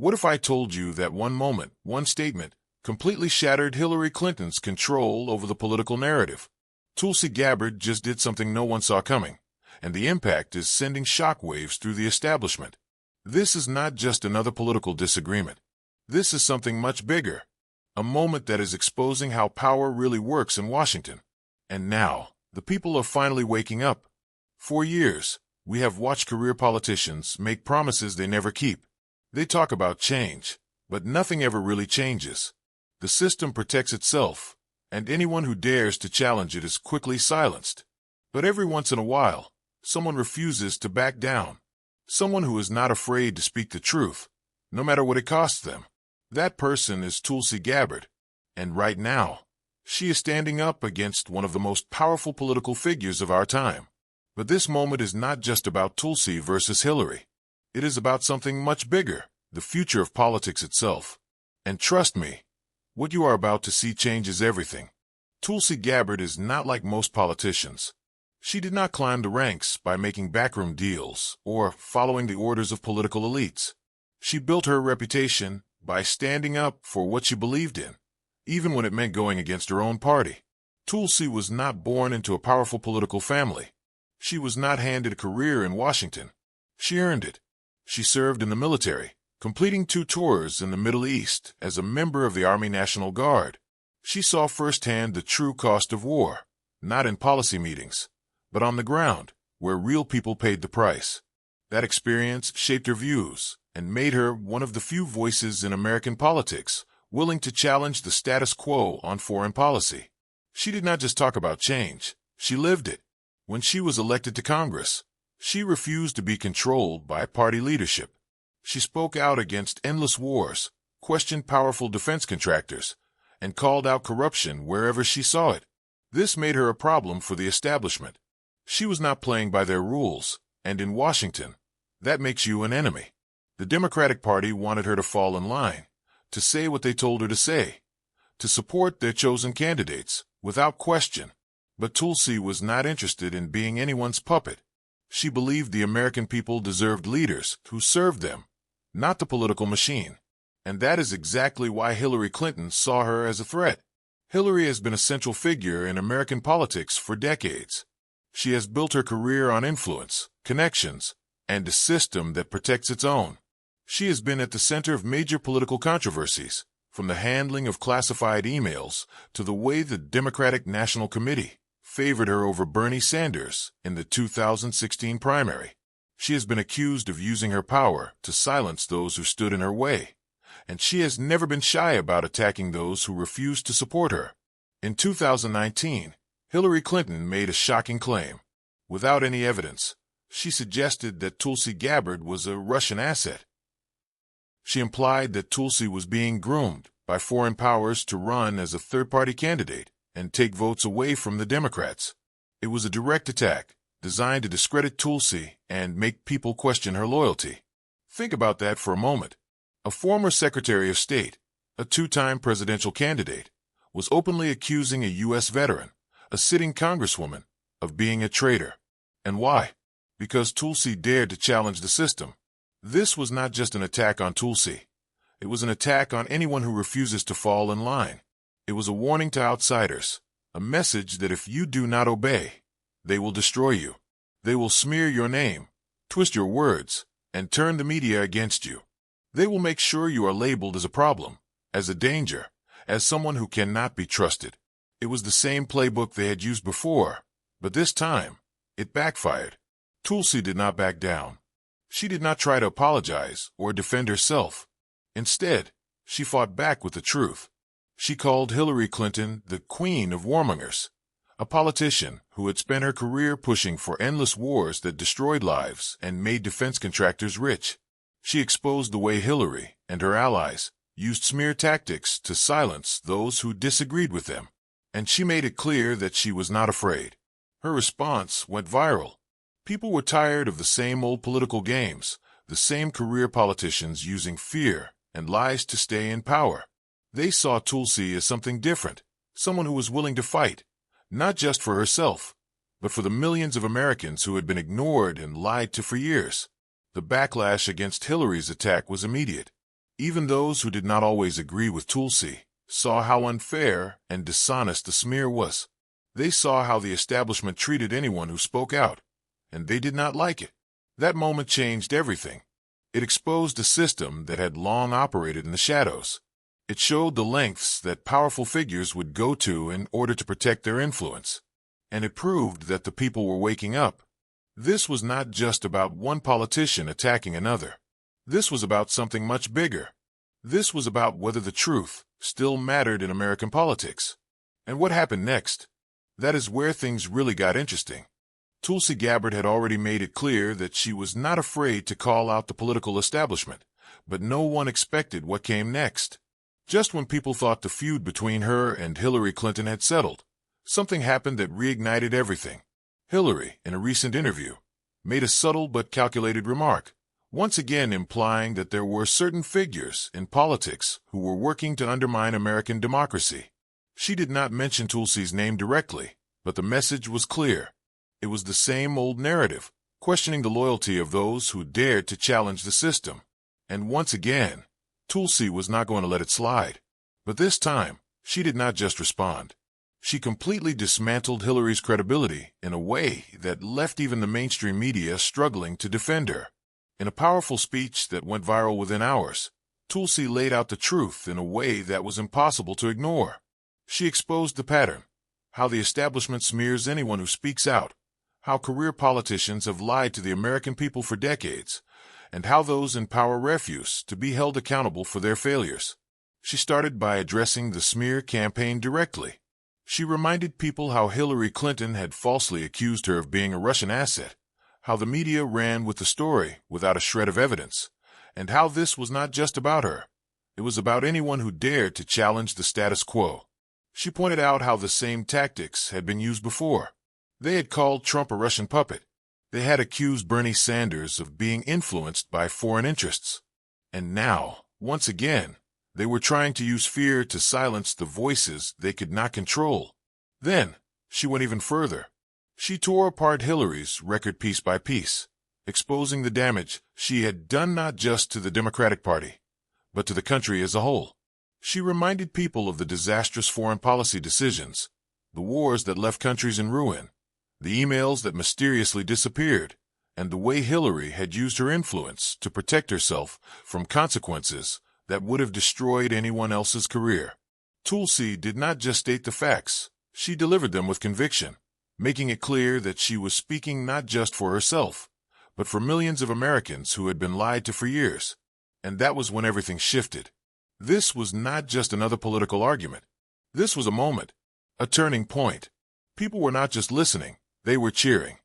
What if I told you that one moment, one statement, completely shattered Hillary Clinton's control over the political narrative? Tulsi Gabbard just did something no one saw coming, and the impact is sending shockwaves through the establishment. This is not just another political disagreement. This is something much bigger, a moment that is exposing how power really works in Washington. And now, the people are finally waking up. For years, we have watched career politicians make promises they never keep. They talk about change, but nothing ever really changes. The system protects itself, and anyone who dares to challenge it is quickly silenced. But every once in a while, someone refuses to back down. Someone who is not afraid to speak the truth, no matter what it costs them. That person is Tulsi Gabbard, and right now, she is standing up against one of the most powerful political figures of our time. But this moment is not just about Tulsi versus Hillary. It is about something much bigger, the future of politics itself. And trust me, what you are about to see changes everything. Tulsi Gabbard is not like most politicians. She did not climb the ranks by making backroom deals or following the orders of political elites. She built her reputation by standing up for what she believed in, even when it meant going against her own party. Tulsi was not born into a powerful political family. She was not handed a career in Washington. She earned it. She served in the military, completing 2 tours in the Middle East as a member of the Army National Guard. She saw firsthand the true cost of war, not in policy meetings, but on the ground, where real people paid the price. That experience shaped her views and made her one of the few voices in American politics willing to challenge the status quo on foreign policy. She did not just talk about change, she lived it. When she was elected to Congress, she refused to be controlled by party leadership. She spoke out against endless wars, questioned powerful defense contractors, and called out corruption wherever she saw it. This made her a problem for the establishment. She was not playing by their rules, and in Washington, that makes you an enemy. The Democratic Party wanted her to fall in line, to say what they told her to say, to support their chosen candidates, without question. But Tulsi was not interested in being anyone's puppet. She believed the American people deserved leaders who served them, not the political machine. And that is exactly why Hillary Clinton saw her as a threat. Hillary has been a central figure in American politics for decades. She has built her career on influence, connections, and a system that protects its own. She has been at the center of major political controversies, from the handling of classified emails to the way the Democratic National Committee favored her over Bernie Sanders in the 2016 primary. She has been accused of using her power to silence those who stood in her way, and she has never been shy about attacking those who refused to support her. In 2019, Hillary Clinton made a shocking claim. Without any evidence, she suggested that Tulsi Gabbard was a Russian asset. She implied that Tulsi was being groomed by foreign powers to run as a third-party candidate and take votes away from the Democrats. It was a direct attack, designed to discredit Tulsi and make people question her loyalty. Think about that for a moment. A former Secretary of State, a 2-time presidential candidate, was openly accusing a U.S. veteran, a sitting congresswoman, of being a traitor. And why? Because Tulsi dared to challenge the system. This was not just an attack on Tulsi. It was an attack on anyone who refuses to fall in line. It was a warning to outsiders, a message that if you do not obey, they will destroy you. They will smear your name, twist your words, and turn the media against you. They will make sure you are labeled as a problem, as a danger, as someone who cannot be trusted. It was the same playbook they had used before, but this time, it backfired. Tulsi did not back down. She did not try to apologize or defend herself. Instead, she fought back with the truth. She called Hillary Clinton the Queen of Warmongers, a politician who had spent her career pushing for endless wars that destroyed lives and made defense contractors rich. She exposed the way Hillary and her allies used smear tactics to silence those who disagreed with them. And she made it clear that she was not afraid. Her response went viral. People were tired of the same old political games, the same career politicians using fear and lies to stay in power. They saw Tulsi as something different, someone who was willing to fight, not just for herself, but for the millions of Americans who had been ignored and lied to for years. The backlash against Hillary's attack was immediate. Even those who did not always agree with Tulsi saw how unfair and dishonest the smear was. They saw how the establishment treated anyone who spoke out, and they did not like it. That moment changed everything. It exposed a system that had long operated in the shadows. It showed the lengths that powerful figures would go to in order to protect their influence. And it proved that the people were waking up. This was not just about one politician attacking another. This was about something much bigger. This was about whether the truth still mattered in American politics. And what happened next? That is where things really got interesting. Tulsi Gabbard had already made it clear that she was not afraid to call out the political establishment, but no one expected what came next. Just when people thought the feud between her and Hillary Clinton had settled, something happened that reignited everything. Hillary, in a recent interview, made a subtle but calculated remark, once again implying that there were certain figures in politics who were working to undermine American democracy. She did not mention Tulsi's name directly, but the message was clear. It was the same old narrative, questioning the loyalty of those who dared to challenge the system. And once again, Tulsi was not going to let it slide. But this time, she did not just respond. She completely dismantled Hillary's credibility in a way that left even the mainstream media struggling to defend her. In a powerful speech that went viral within hours, Tulsi laid out the truth in a way that was impossible to ignore. She exposed the pattern, how the establishment smears anyone who speaks out, how career politicians have lied to the American people for decades, and how those in power refuse to be held accountable for their failures. She started by addressing the smear campaign directly. She reminded people how Hillary Clinton had falsely accused her of being a Russian asset, how the media ran with the story without a shred of evidence, and how this was not just about her. It was about anyone who dared to challenge the status quo. She pointed out how the same tactics had been used before. They had called Trump a Russian puppet. They had accused Bernie Sanders of being influenced by foreign interests. And now, once again, they were trying to use fear to silence the voices they could not control. Then, she went even further. She tore apart Hillary's record piece by piece, exposing the damage she had done not just to the Democratic Party, but to the country as a whole. She reminded people of the disastrous foreign policy decisions, the wars that left countries in ruin, the emails that mysteriously disappeared, and the way Hillary had used her influence to protect herself from consequences that would have destroyed anyone else's career. Tulsi did not just state the facts, she delivered them with conviction, making it clear that she was speaking not just for herself, but for millions of Americans who had been lied to for years. And that was when everything shifted. This was not just another political argument. This was a moment, a turning point. People were not just listening, they were cheering.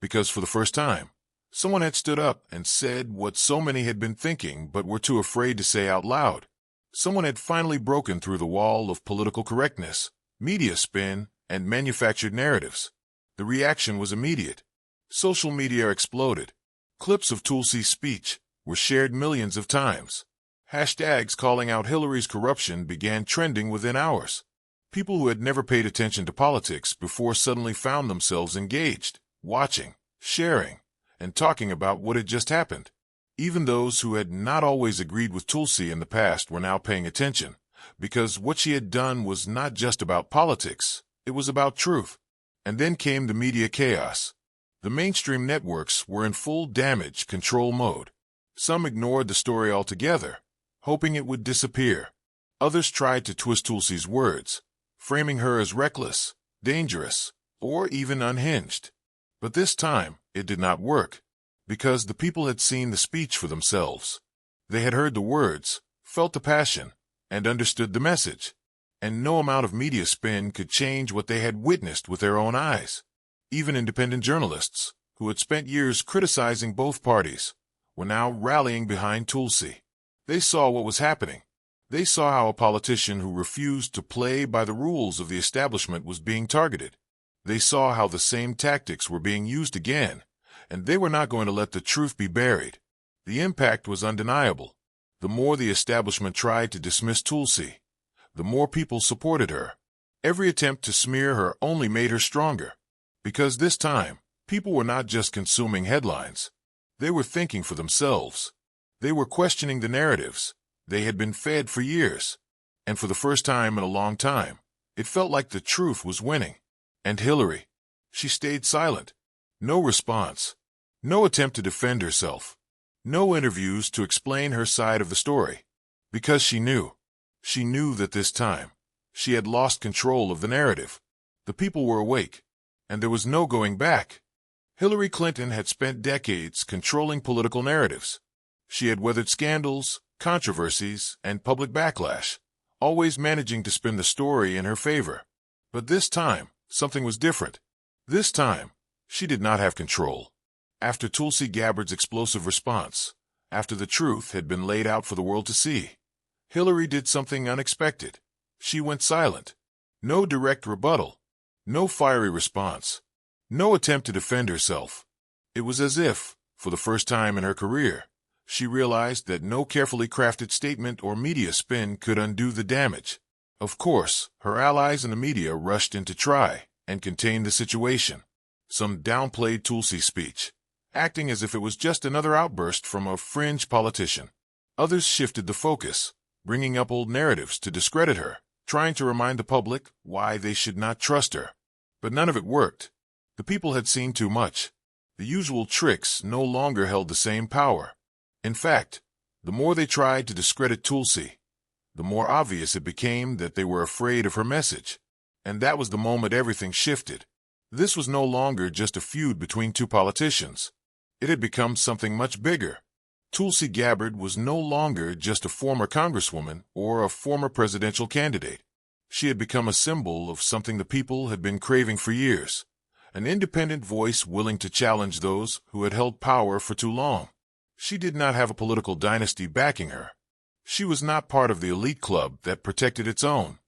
Because for the first time, someone had stood up and said what so many had been thinking but were too afraid to say out loud. Someone had finally broken through the wall of political correctness, media spin, and manufactured narratives. The reaction was immediate. Social media exploded. Clips of Tulsi's speech were shared millions of times. Hashtags calling out Hillary's corruption began trending within hours. People who had never paid attention to politics before suddenly found themselves engaged, watching, sharing, and talking about what had just happened. Even those who had not always agreed with Tulsi in the past were now paying attention, because what she had done was not just about politics, it was about truth. And then came the media chaos. The mainstream networks were in full damage control mode. Some ignored the story altogether, hoping it would disappear. Others tried to twist Tulsi's words, framing her as reckless, dangerous, or even unhinged. But this time, it did not work, because the people had seen the speech for themselves. They had heard the words, felt the passion, and understood the message. And no amount of media spin could change what they had witnessed with their own eyes. Even independent journalists, who had spent years criticizing both parties, were now rallying behind Tulsi. They saw what was happening. They saw how a politician who refused to play by the rules of the establishment was being targeted. They saw how the same tactics were being used again, and they were not going to let the truth be buried. The impact was undeniable. The more the establishment tried to dismiss Tulsi, the more people supported her. Every attempt to smear her only made her stronger. Because this time, people were not just consuming headlines. They were thinking for themselves. They were questioning the narratives, They had been fed for years. And for the first time in a long time, it felt like the truth was winning. And Hillary, she stayed silent. No response. No attempt to defend herself. No interviews to explain her side of the story. Because she knew. She knew that this time, she had lost control of the narrative. The people were awake, and there was no going back. Hillary Clinton had spent decades controlling political narratives. She had weathered scandals, controversies, and public backlash, always managing to spin the story in her favor. But this time, something was different. This time, she did not have control. After Tulsi Gabbard's explosive response, after the truth had been laid out for the world to see, Hillary did something unexpected. She went silent. No direct rebuttal. No fiery response. No attempt to defend herself. It was as if, for the first time in her career, she realized that no carefully crafted statement or media spin could undo the damage. Of course, her allies in the media rushed in to try and contain the situation. Some downplayed Tulsi's speech, acting as if it was just another outburst from a fringe politician. Others shifted the focus, bringing up old narratives to discredit her, trying to remind the public why they should not trust her. But none of it worked. The people had seen too much. The usual tricks no longer held the same power. In fact, the more they tried to discredit Tulsi, the more obvious it became that they were afraid of her message. And that was the moment everything shifted. This was no longer just a feud between two politicians. It had become something much bigger. Tulsi Gabbard was no longer just a former congresswoman or a former presidential candidate. She had become a symbol of something the people had been craving for years, an independent voice willing to challenge those who had held power for too long. She did not have a political dynasty backing her. She was not part of the elite club that protected its own.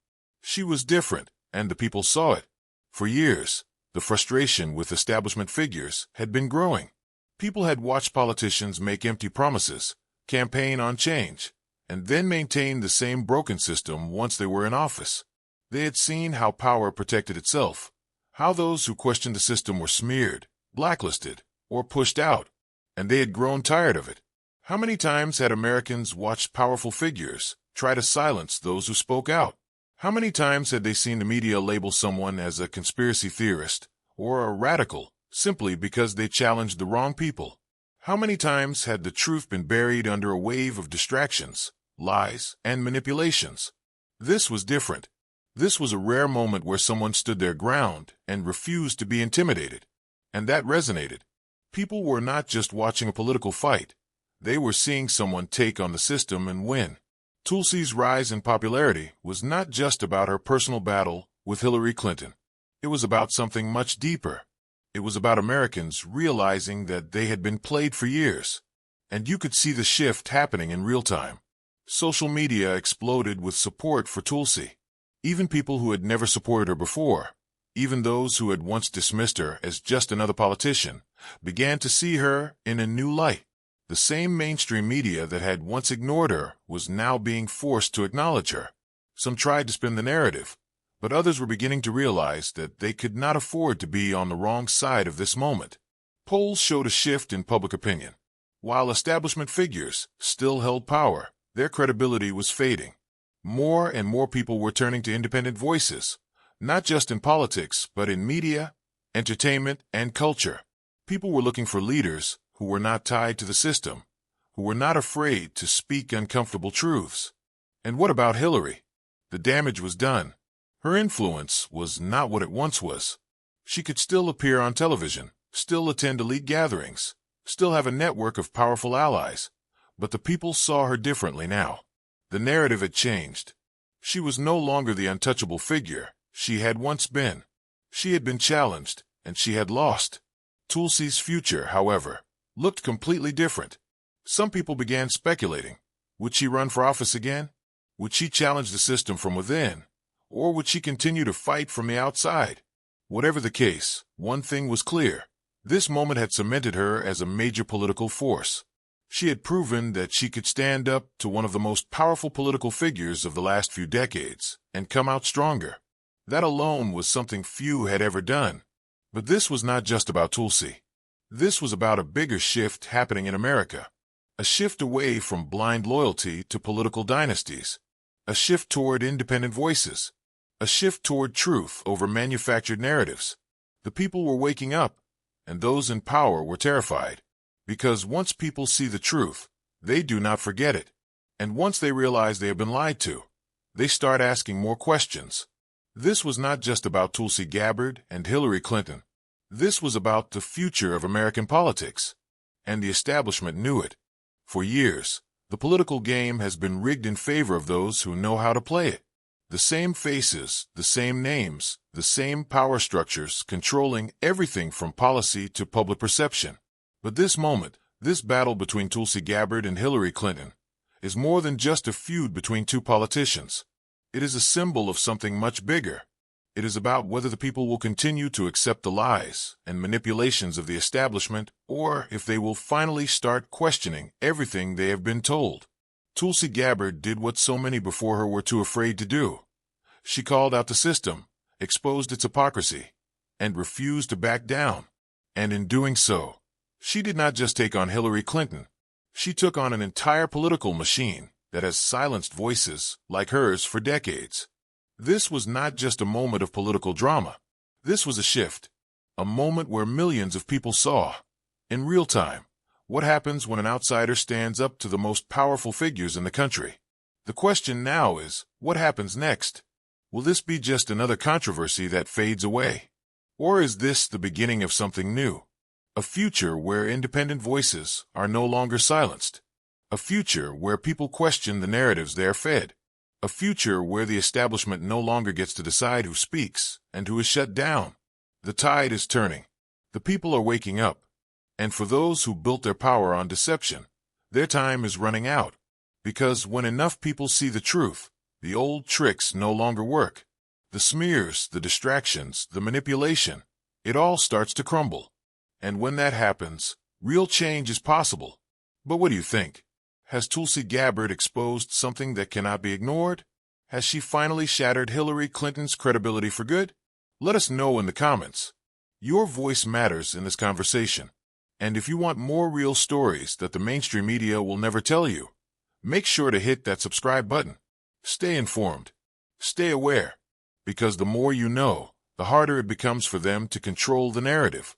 She was different, and the people saw it. For years, the frustration with establishment figures had been growing. People had watched politicians make empty promises, campaign on change, and then maintain the same broken system once they were in office. They had seen how power protected itself, how those who questioned the system were smeared, blacklisted, or pushed out, and they had grown tired of it. How many times had Americans watched powerful figures try to silence those who spoke out? How many times had they seen the media label someone as a conspiracy theorist or a radical simply because they challenged the wrong people? How many times had the truth been buried under a wave of distractions, lies, and manipulations? This was different. This was a rare moment where someone stood their ground and refused to be intimidated. And that resonated. People were not just watching a political fight. They were seeing someone take on the system and win. Tulsi's rise in popularity was not just about her personal battle with Hillary Clinton. It was about something much deeper. It was about Americans realizing that they had been played for years. And you could see the shift happening in real time. Social media exploded with support for Tulsi. Even people who had never supported her before, even those who had once dismissed her as just another politician, began to see her in a new light. The same mainstream media that had once ignored her was now being forced to acknowledge her. Some tried to spin the narrative, but others were beginning to realize that they could not afford to be on the wrong side of this moment. Polls showed a shift in public opinion. While establishment figures still held power, their credibility was fading. More and more people were turning to independent voices, not just in politics, but in media, entertainment, and culture. People were looking for leaders who were not tied to the system, who were not afraid to speak uncomfortable truths. And what about Hillary? The damage was done. Her influence was not what it once was. She could still appear on television, still attend elite gatherings, still have a network of powerful allies, but the people saw her differently now. The narrative had changed. She was no longer the untouchable figure she had once been. She had been challenged, and she had lost. Tulsi's future, however, looked completely different. Some people began speculating. Would she run for office again? Would she challenge the system from within? Or would she continue to fight from the outside? Whatever the case, one thing was clear. This moment had cemented her as a major political force. She had proven that she could stand up to one of the most powerful political figures of the last few decades and come out stronger. That alone was something few had ever done. But this was not just about Tulsi. This was about a bigger shift happening in America. A shift away from blind loyalty to political dynasties. A shift toward independent voices. A shift toward truth over manufactured narratives. The people were waking up, and those in power were terrified. Because once people see the truth, they do not forget it. And once they realize they have been lied to, they start asking more questions. This was not just about Tulsi Gabbard and Hillary Clinton. This was about the future of American politics. And the establishment knew it. For years, the political game has been rigged in favor of those who know how to play it. The same faces, the same names, the same power structures controlling everything from policy to public perception. But this moment, this battle between Tulsi Gabbard and Hillary Clinton, is more than just a feud between two politicians. It is a symbol of something much bigger. It is about whether the people will continue to accept the lies and manipulations of the establishment, or if they will finally start questioning everything they have been told. Tulsi Gabbard did what so many before her were too afraid to do. She called out the system, exposed its hypocrisy, and refused to back down. And in doing so, she did not just take on Hillary Clinton. She took on an entire political machine that has silenced voices like hers for decades. This was not just a moment of political drama. This was a shift, a moment where millions of people saw, in real time, what happens when an outsider stands up to the most powerful figures in the country. The question now is, what happens next? Will this be just another controversy that fades away? Or is this the beginning of something new? A future where independent voices are no longer silenced. A future where people question the narratives they are fed. A future where the establishment no longer gets to decide who speaks and who is shut down. The tide is turning. The people are waking up. And for those who built their power on deception, their time is running out. Because when enough people see the truth, the old tricks no longer work. The smears, the distractions, the manipulation, it all starts to crumble. And when that happens, real change is possible. But what do you think? Has Tulsi Gabbard exposed something that cannot be ignored? Has she finally shattered Hillary Clinton's credibility for good? Let us know in the comments. Your voice matters in this conversation. And if you want more real stories that the mainstream media will never tell you, make sure to hit that subscribe button. Stay informed. Stay aware. Because the more you know, the harder it becomes for them to control the narrative.